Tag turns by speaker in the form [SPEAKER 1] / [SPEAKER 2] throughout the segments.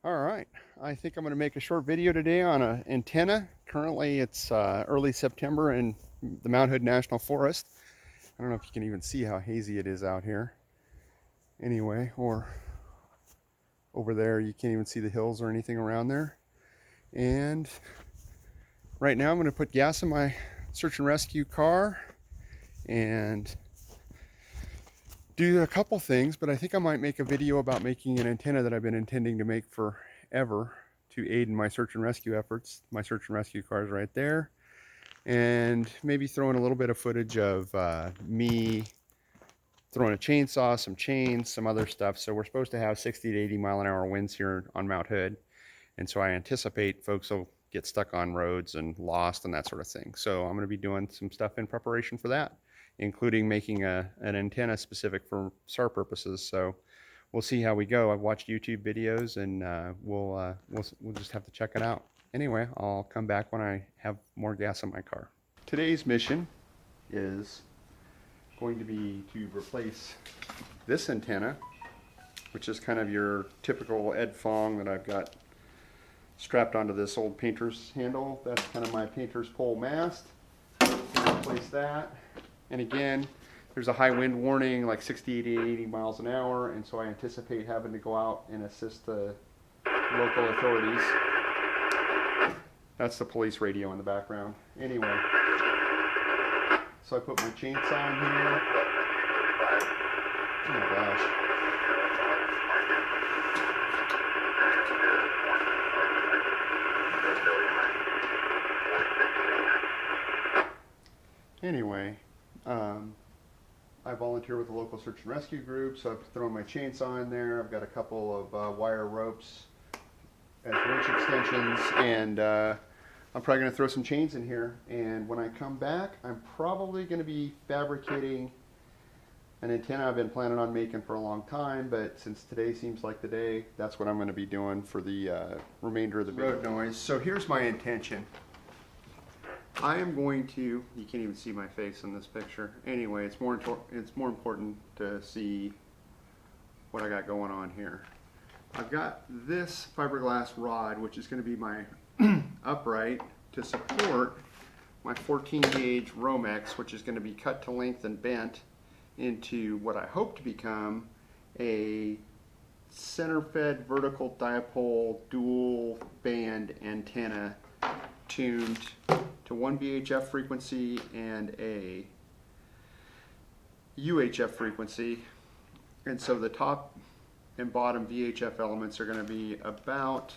[SPEAKER 1] All right, I think I'm going to make a short video today on an antenna. Currently it's early September in the Mount Hood National Forest. I don't know if you can even see how hazy it is out here. Anyway, or over there you can't even see the hills or anything around there. And right now I'm going to put gas in my search and rescue car and do a couple things, but I think I might make a video about making an antenna that I've been intending to make forever to aid in my search and rescue efforts. My search and rescue car is right there. And maybe throw in a little bit of footage of me throwing a chainsaw, some chains, some other stuff. So we're supposed to have 60 to 80 mile an hour winds here on Mount Hood. And so I anticipate folks will get stuck on roads and lost and that sort of thing. So I'm going to be doing some stuff in preparation for that, including making an antenna specific for SAR purposes. So we'll see how we go. I've watched YouTube videos, and we'll just have to check it out. Anyway, I'll come back when I have more gas in my car. Today's mission is going to be to replace this antenna, which is kind of your typical Ed Fong that I've got strapped onto this old painter's handle. That's kind of my painter's pole mast. Replace that. And again, there's a high wind warning, like 60 to 80 miles an hour, and so I anticipate having to go out and assist the local authorities. That's the police radio in the background. Anyway, so I put my chainsaw in here. Oh my gosh. Anyway, I volunteer with the local search and rescue group, so I've thrown my chainsaw in there. I've got a couple of wire ropes as winch extensions, and I'm probably going to throw some chains in here. And when I come back, I'm probably going to be fabricating an antenna I've been planning on making for a long time, but since today seems like the day, that's what I'm going to be doing for the remainder of the road noise. So here's my intention. I am going to, you can't even see my face in this picture. Anyway, it's more important to see what I got going on here. I've got this fiberglass rod, which is going to be my upright to support my 14 gauge romex, which is going to be cut to length and bent into what I hope to become a center fed vertical dipole dual band antenna tuned to 1 VHF frequency and a UHF frequency. And so the top and bottom VHF elements are going to be about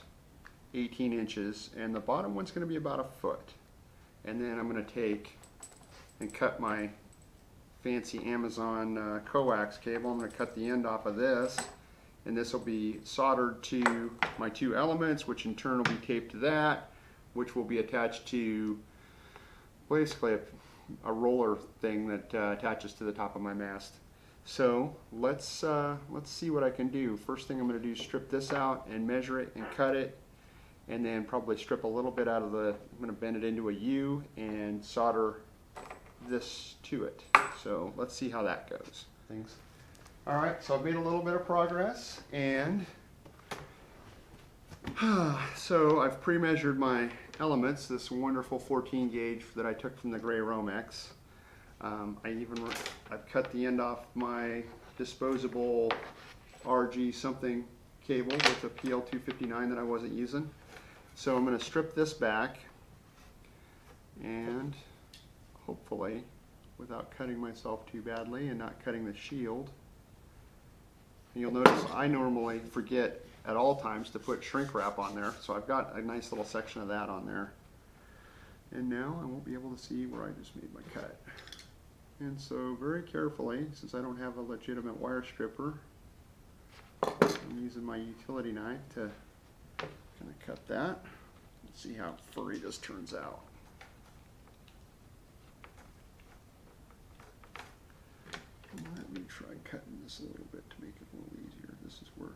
[SPEAKER 1] 18 inches, and the bottom one's going to be about a foot. And then I'm going to take and cut my fancy Amazon coax cable. I'm going to cut the end off of this, and this will be soldered to my two elements, which in turn will be taped to that, which will be attached to basically a roller thing that attaches to the top of my mast. So let's see what I can do. First thing I'm going to do is strip this out and measure it and cut it, and then probably strip a little bit out of the, I'm going to bend it into a U and solder this to it. So let's see how that goes. Things. All right, so I've made a little bit of progress, and so I've pre-measured my elements, this wonderful 14 gauge that I took from the gray romex. I've cut the end off my disposable RG something cable with a PL259 that I wasn't using. So I'm going to strip this back, and hopefully, without cutting myself too badly and not cutting the shield. And you'll notice I normally forget at all times to put shrink wrap on there, so I've got a nice little section of that on there. And now I won't be able to see where I just made my cut. And so very carefully, since I don't have a legitimate wire stripper, I'm using my utility knife to kind of cut that. Let's see how furry this turns out. Let me try cutting this a little bit to make it a little easier. This is where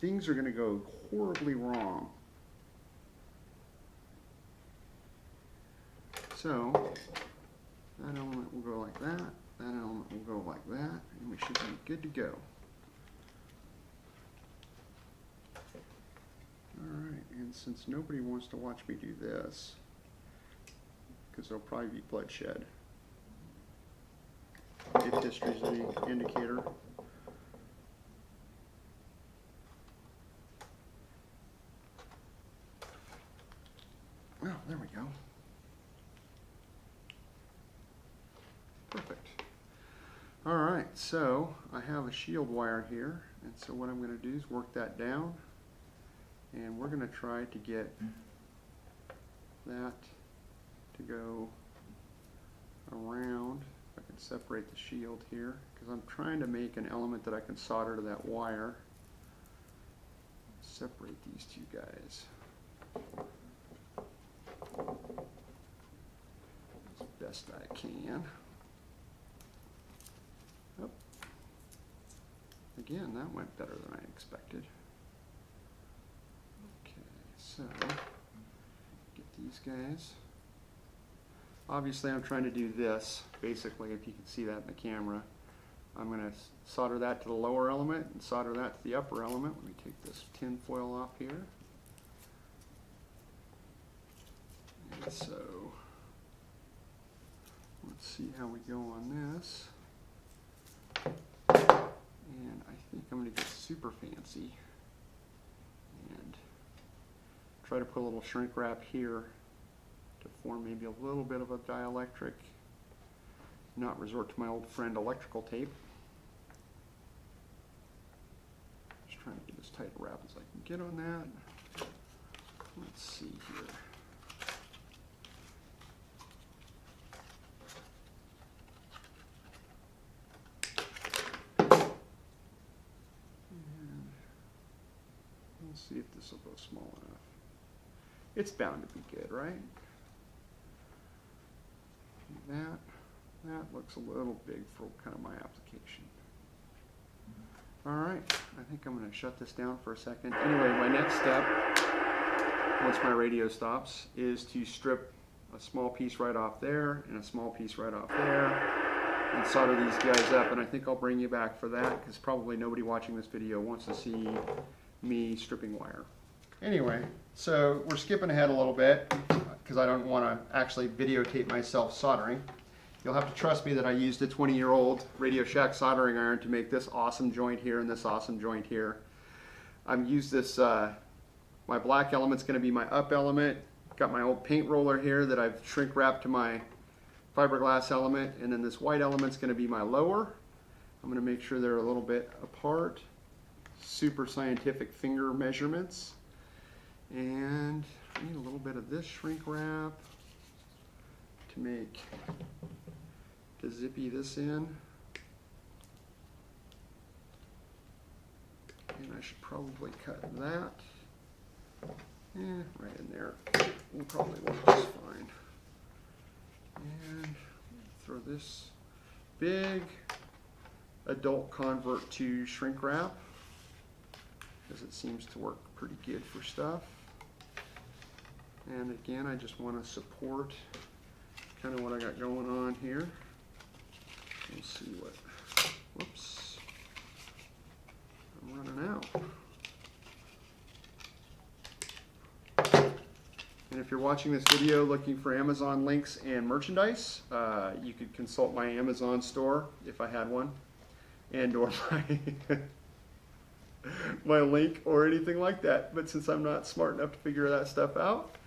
[SPEAKER 1] things are going to go horribly wrong. So that element will go like that, that element will go like that, and we should be good to go. And since nobody wants to watch me do this, because there'll probably be bloodshed, if history's any indicator. Well, there we go. Perfect. All right, so I have a shield wire here, and so what I'm going to do is work that down, and we're going to try to get that to go around. If I can separate the shield here, because I'm trying to make an element that I can solder to that wire. Separate these two guys as best I can. Oh. Again, that went better than I expected. Okay, so get these guys. Obviously, I'm trying to do this, basically, if you can see that in the camera. I'm going to solder that to the lower element and solder that to the upper element. Let me take this tin foil off here. And so, let's see how we go on this. And I think I'm going to get super fancy and try to put a little shrink wrap here to form maybe a little bit of a dielectric, not resort to my old friend electrical tape. Just trying to get as tight a wrap as I can get on that. Let's see here. And let's see if this will go small enough. It's bound to be good, right? That looks a little big for kind of my application. All right, I think I'm going to shut this down for a second. Anyway, my next step, once my radio stops, is to strip a small piece right off there and a small piece right off there and solder these guys up. And I think I'll bring you back for that, because probably nobody watching this video wants to see me stripping wire. Anyway, so we're skipping ahead a little bit because I don't want to actually videotape myself soldering. You'll have to trust me that I used a 20-year-old Radio Shack soldering iron to make this awesome joint here and this awesome joint here. I've used this, my black element's going to be my up element. Got my old paint roller here that I've shrink wrapped to my fiberglass element, and then this white element's going to be my lower. I'm going to make sure they're a little bit apart. Super scientific finger measurements. And I need a little bit of this shrink wrap to make, to zippy this in. And I should probably cut that. Right in there. Will probably work just fine. And throw this big adult convert to shrink wrap, because it seems to work pretty good for stuff. And again, I just want to support kind of what I got going on here. We'll see what, whoops, I'm running out. And if you're watching this video looking for Amazon links and merchandise, you could consult my Amazon store if I had one, and or my link or anything like that. But since I'm not smart enough to figure that stuff out,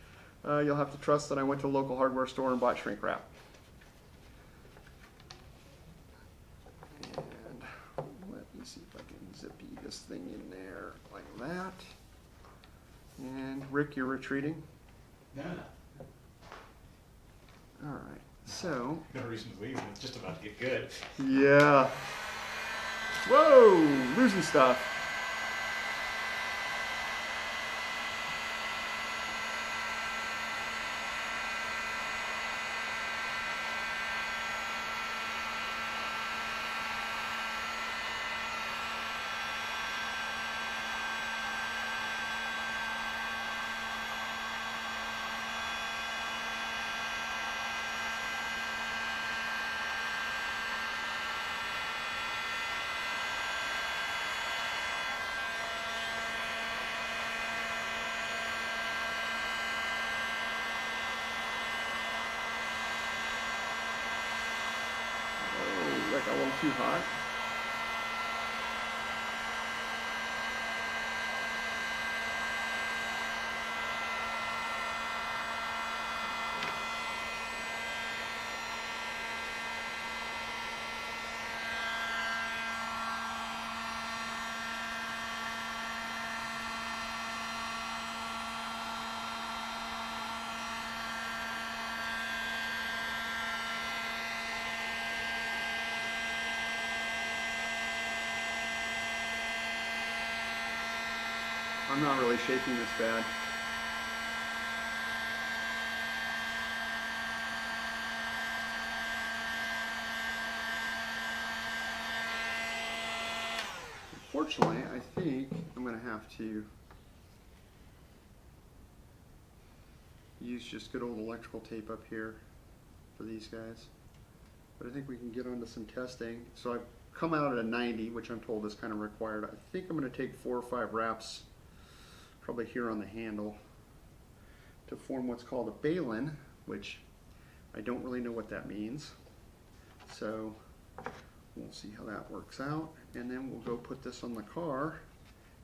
[SPEAKER 1] you'll have to trust that I went to a local hardware store and bought shrink wrap. And let me see if I can zippy this thing in there like that. And Rick, you're retreating?
[SPEAKER 2] No.
[SPEAKER 1] All right, so.
[SPEAKER 2] No reason to leave. It's just about to get good.
[SPEAKER 1] Yeah. Whoa, losing stuff. too hot. I'm not really shaking this bad. Unfortunately, I think I'm going to have to use just good old electrical tape up here for these guys. But I think we can get onto some testing. So I've come out at a 90, which I'm told is kind of required. I think I'm going to take 4 or 5 wraps, probably here on the handle, to form what's called a balun, which I don't really know what that means. So we'll see how that works out, and then we'll go put this on the car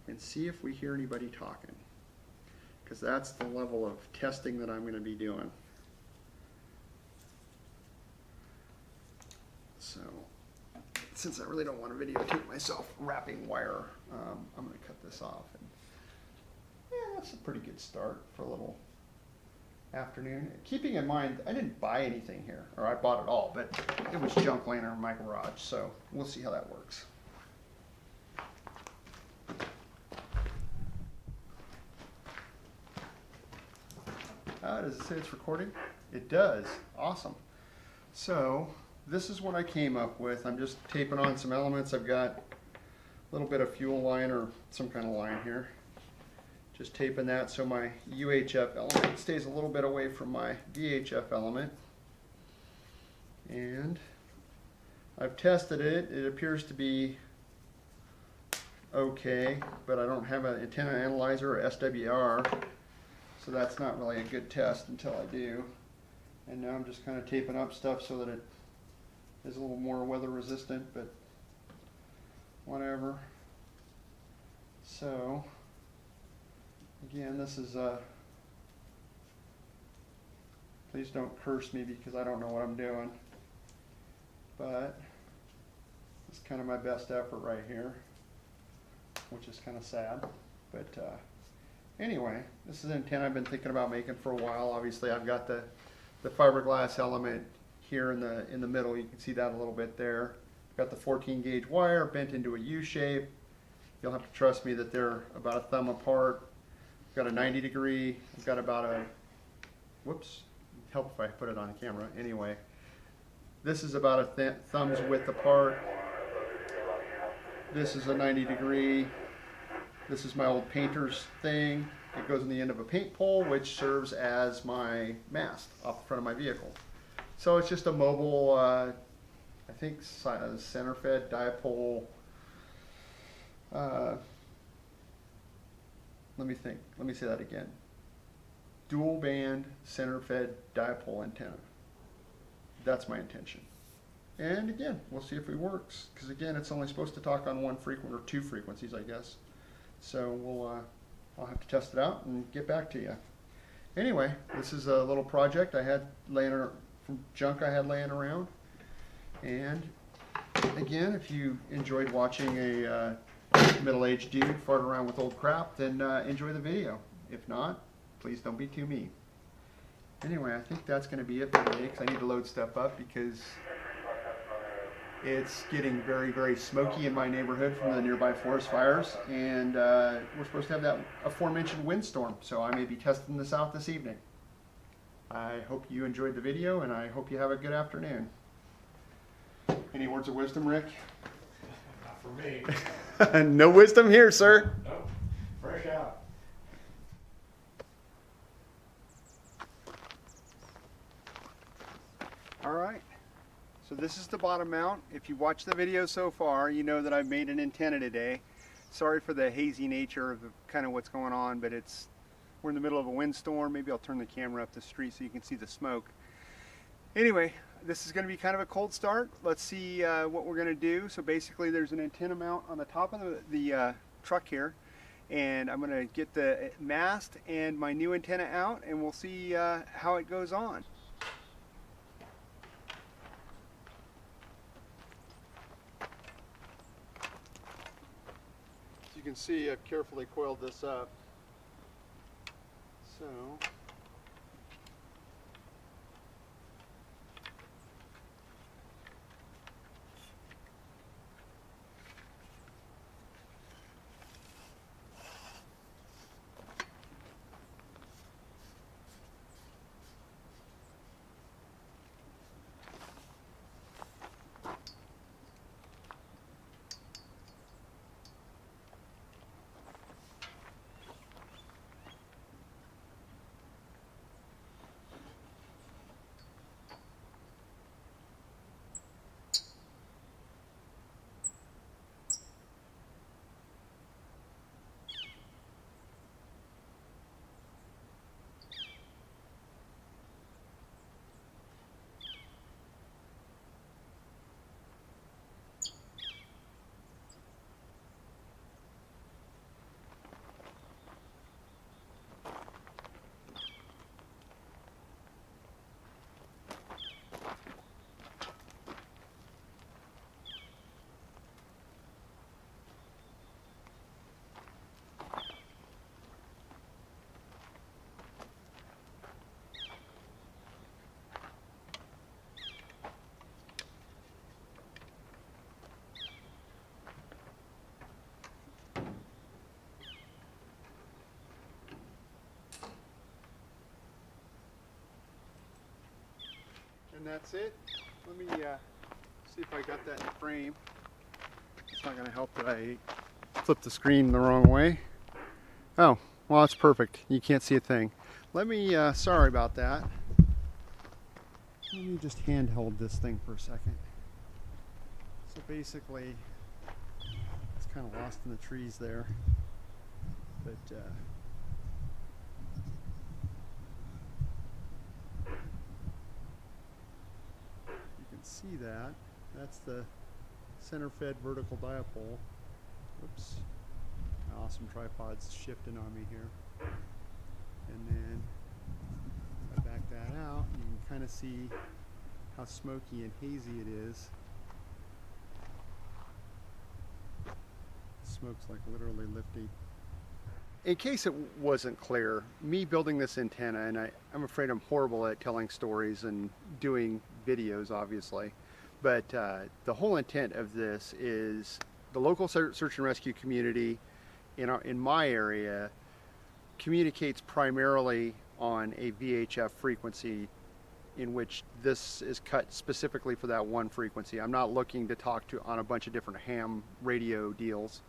[SPEAKER 1] and see if we hear anybody talking, because that's the level of testing that I'm going to be doing. So since I really don't want to videotape myself wrapping wire, I'm going to cut this off. And yeah, that's a pretty good start for a little afternoon. Keeping in mind, I didn't buy anything here, or I bought it all, but it was junk laying in my garage, so we'll see how that works. Does it say it's recording? It does. Awesome. So this is what I came up with. I'm just taping on some elements. I've got a little bit of fuel line or some kind of line here. Just taping that so my UHF element stays a little bit away from my VHF element. And I've tested it. It appears to be okay, but I don't have an antenna analyzer or SWR, so that's not really a good test until I do. And now I'm just kind of taping up stuff so that it is a little more weather resistant, but whatever. So again, this is please don't curse me because I don't know what I'm doing, but it's kind of my best effort right here, which is kind of sad. But anyway, this is an antenna I've been thinking about making for a while. Obviously, I've got the fiberglass element here in the middle. You can see that a little bit there. I've got the 14 gauge wire bent into a U shape. You'll have to trust me that they're about a thumb apart. I've got a 90 degree. I've got about a, whoops, help if I put it on camera. Anyway, this is about a thumb's width apart. This is a 90 degree. This is my old painter's thing. It goes in the end of a paint pole, which serves as my mast off the front of my vehicle. So it's just a mobile, I think, center-fed dipole. Let me think. Let me say that again. Dual band center-fed dipole antenna. That's my intention. And again, we'll see if it works. Because again, it's only supposed to talk on one frequency, or 2 frequencies, I guess. So I'll have to test it out and get back to you. Anyway, this is a little project I had laying around, from junk I had laying around. And again, if you enjoyed watching a middle-aged dude fart around with old crap, then enjoy the video. If not, please don't be too mean. Anyway, I think that's going to be it for today, because I need to load stuff up because it's getting very, very smoky in my neighborhood from the nearby forest fires, and we're supposed to have that aforementioned windstorm, so I may be testing this out this evening. I hope you enjoyed the video, and I hope you have a good afternoon. Any words of wisdom, Rick?
[SPEAKER 2] Not for me.
[SPEAKER 1] No wisdom here, sir.
[SPEAKER 2] Nope. Fresh out.
[SPEAKER 1] All right. So this is the bottom mount. If you watched the video so far, you know that I've made an antenna today. Sorry for the hazy nature of kind of what's going on, but we're in the middle of a windstorm. Maybe I'll turn the camera up the street so you can see the smoke. Anyway, this is going to be kind of a cold start. Let's see what we're going to do. So basically there's an antenna mount on the top of the truck here, and I'm going to get the mast and my new antenna out, and we'll see how it goes on. As you can see, I've carefully coiled this up. So and that's it. Let me see if I got that in frame. It's not going to help that I flipped the screen the wrong way. Oh, well, it's perfect. You can't see a thing. Let me, sorry about that. Let me just handhold this thing for a second. So basically, it's kind of lost in the trees there. But, see that. That's the center fed vertical dipole. Whoops. My awesome tripod's shifting on me here. And then if I back that out, you can kind of see how smoky and hazy it is. The smoke's like literally lifting. In case it wasn't clear, me building this antenna, and I'm afraid I'm horrible at telling stories and doing videos, obviously, but the whole intent of this is the local search and rescue community in my area communicates primarily on a VHF frequency, in which this is cut specifically for that one frequency. I'm not looking to talk to on a bunch of different ham radio deals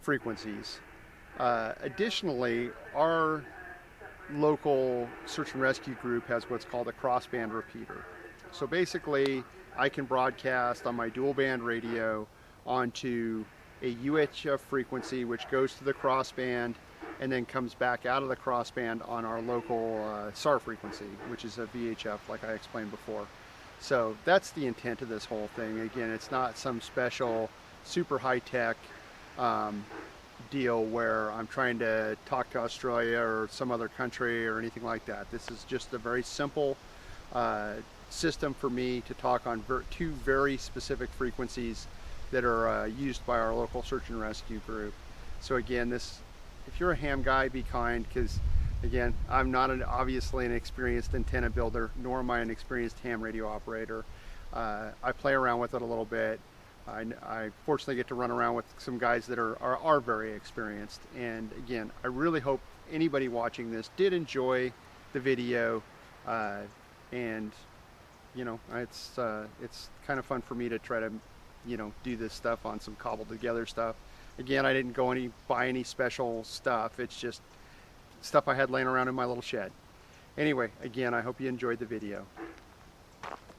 [SPEAKER 1] frequencies. Additionally, our local search and rescue group has what's called a crossband repeater. So basically, I can broadcast on my dual band radio onto a UHF frequency, which goes to the crossband and then comes back out of the crossband on our local SAR frequency, which is a VHF, like I explained before. So that's the intent of this whole thing. Again, it's not some special, super high-tech deal where I'm trying to talk to Australia or some other country or anything like that. This is just a very simple system for me to talk on two very specific frequencies that are used by our local search and rescue group. So again, if you're a ham guy, be kind, because again, I'm not obviously an experienced antenna builder, nor am I an experienced ham radio operator. I play around with it a little bit. I fortunately get to run around with some guys that are very experienced. And again, I really hope anybody watching this did enjoy the video. And you know, it's kind of fun for me to try to, you know, do this stuff on some cobbled together stuff. Again, I didn't go buy any special stuff. It's just stuff I had laying around in my little shed. Anyway, again, I hope you enjoyed the video.